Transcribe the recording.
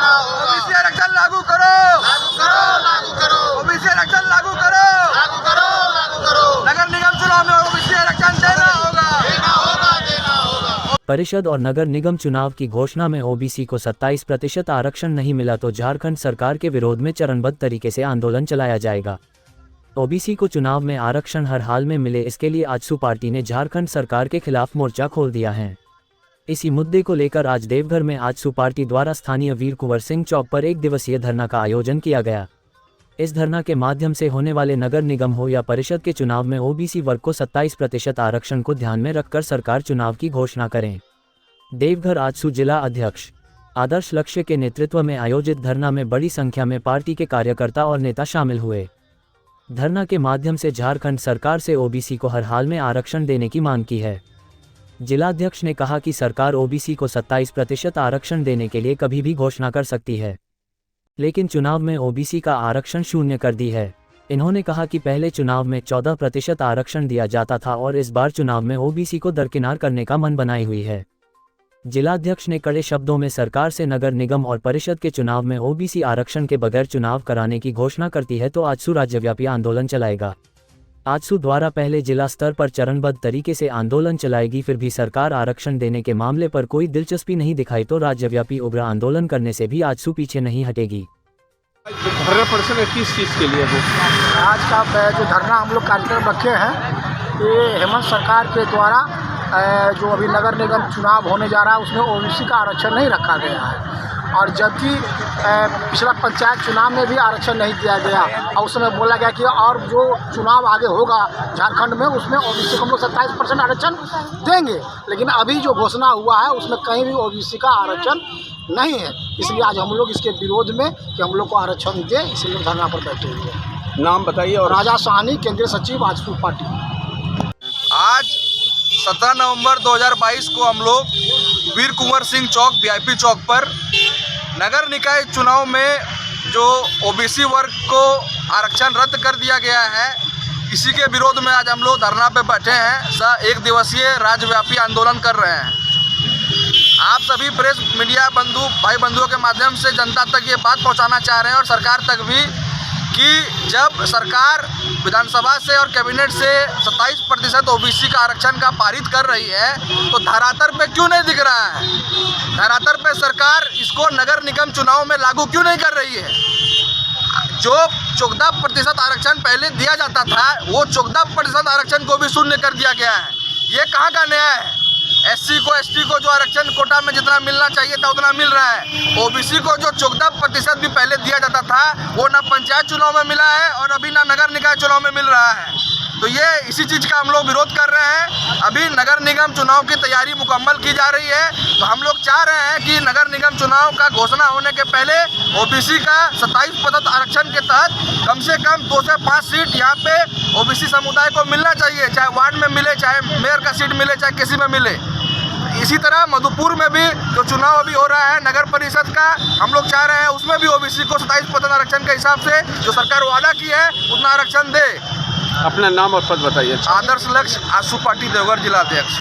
देना होगा। ओबीसी आरक्षण लागू करो, लागू करो, लागू करो, ओबीसी आरक्षण लागू करो, लागू करो, लागू करो। नगर निगम चुनाव में ओबीसी आरक्षण देना होगा, देना होगा, देना होगा। परिषद और नगर निगम चुनाव की घोषणा में ओबीसी को 27% आरक्षण नहीं मिला तो झारखंड सरकार के विरोध में चरणबद्ध तरीके से आंदोलन चलाया जाएगा। ओबीसी को चुनाव में आरक्षण हर हाल में मिले, इसके लिए आजसू पार्टी ने झारखंड सरकार के खिलाफ मोर्चा खोल दिया है। इसी मुद्दे को लेकर आज देवघर में आजसू पार्टी द्वारा स्थानीय वीर कुंवर सिंह चौक पर 1 दिवसीय धरना का आयोजन किया गया। इस धरना के माध्यम से होने वाले नगर निगम हो या परिषद के चुनाव में ओबीसी वर्ग को 27% आरक्षण को ध्यान में रखकर सरकार चुनाव की घोषणा करें। देवघर आजसू जिला अध्यक्ष आदर्श लक्ष्य के नेतृत्व में आयोजित धरना में बड़ी संख्या में पार्टी के कार्यकर्ता और नेता शामिल हुए। धरना के माध्यम से झारखंड सरकार से ओबीसी को हर हाल में आरक्षण देने की मांग की है। जिलाध्यक्ष ने कहा कि सरकार ओबीसी को 27% आरक्षण देने के लिए कभी भी घोषणा कर सकती है, लेकिन चुनाव में ओबीसी का आरक्षण शून्य कर दी है। इन्होंने कहा कि पहले चुनाव में 14% आरक्षण दिया जाता था और इस बार चुनाव में ओबीसी को दरकिनार करने का मन बनाई हुई है। जिलाध्यक्ष ने कड़े शब्दों में सरकार से नगर निगम और परिषद के चुनाव में ओबीसी आरक्षण के बगैर चुनाव कराने की घोषणा करती है तो आजसू राज्यव्यापी आंदोलन चलाएगा। आजसू द्वारा पहले जिला स्तर पर चरणबद्ध तरीके से आंदोलन चलाएगी, फिर भी सरकार आरक्षण देने के मामले पर कोई दिलचस्पी नहीं दिखाई तो राज्यव्यापी उग्र आंदोलन करने से भी आजसू पीछे नहीं हटेगी। धरना प्रदर्शन किस चीज़ के लिए हो? आज का जो धरना हम लोग कार्यक्रम रखे हैं ये हेमंत सरकार के द्वारा जो अभी नगर निगम चुनाव होने जा रहा है उसमें ओबीसी का आरक्षण नहीं रखा गया है, और जबकि पिछला पंचायत चुनाव में भी आरक्षण नहीं दिया गया और उस समय बोला गया कि और जो चुनाव आगे होगा झारखंड में उसमें ओबीसी को हम लोग 27% आरक्षण देंगे, लेकिन अभी जो घोषणा हुआ है उसमें कहीं भी ओबीसी का आरक्षण नहीं है। इसलिए आज हम लोग इसके विरोध में कि हम लोग को आरक्षण दे, इसलिए धरना पर बैठे हुए हैं। नाम बताइए। और राजा साहनी, केंद्रीय सचिव आजसू पार्टी। आज 17 नवंबर 2022 को हम लोग वीर कुंवर सिंह चौक वीआईपी चौक पर नगर निकाय चुनाव में जो ओबीसी वर्ग को आरक्षण रद्द कर दिया गया है, इसी के विरोध में आज हम लोग धरना पे बैठे हैं। 1 दिवसीय राज्यव्यापी आंदोलन कर रहे हैं। आप सभी प्रेस मीडिया बंधु भाई बंधुओं के माध्यम से जनता तक ये बात पहुंचाना चाह रहे हैं और सरकार तक भी कि जब सरकार विधानसभा से और कैबिनेट से 27% ओबीसी का आरक्षण का पारित कर रही है तो धरातल पे क्यों नहीं दिख रहा है? धरातल पे सरकार इसको नगर निगम चुनाव में लागू क्यों नहीं कर रही है? जो 14% आरक्षण पहले दिया जाता था वो 14% आरक्षण को भी शून्य कर दिया गया है। ये कहाँ का न्याय है? एससी को एसटी को जो आरक्षण कोटा में जितना मिलना चाहिए था उतना मिल रहा है। ओबीसी को जो 14% भी पहले दिया जाता था वो ना पंचायत चुनाव में मिला है और अभी ना नगर निकाय चुनाव में मिल रहा है। तो ये इसी चीज़ का हम लोग विरोध कर रहे हैं। अभी नगर निगम चुनाव की तैयारी मुकम्मल की जा रही है, तो हम लोग चाह रहे हैं कि नगर निगम चुनाव का घोषणा होने के पहले ओबीसी का 27% आरक्षण के तहत कम से कम 2 से 5 सीट यहाँ पे ओबीसी समुदाय को मिलना चाहिए, चाहे वार्ड में मिले, चाहे मेयर का सीट मिले, चाहे किसी में मिले। इसी तरह मधुपुर में भी जो चुनाव अभी हो रहा है नगर परिषद का, हम लोग चाह रहे हैं उसमें भी ओबीसी को 27% आरक्षण के हिसाब से जो सरकार वादा की है उतना आरक्षण दे। अपना नाम और पद बताइए। आदर्श लक्ष्य आजसू पार्टी देवघर जिला अध्यक्ष।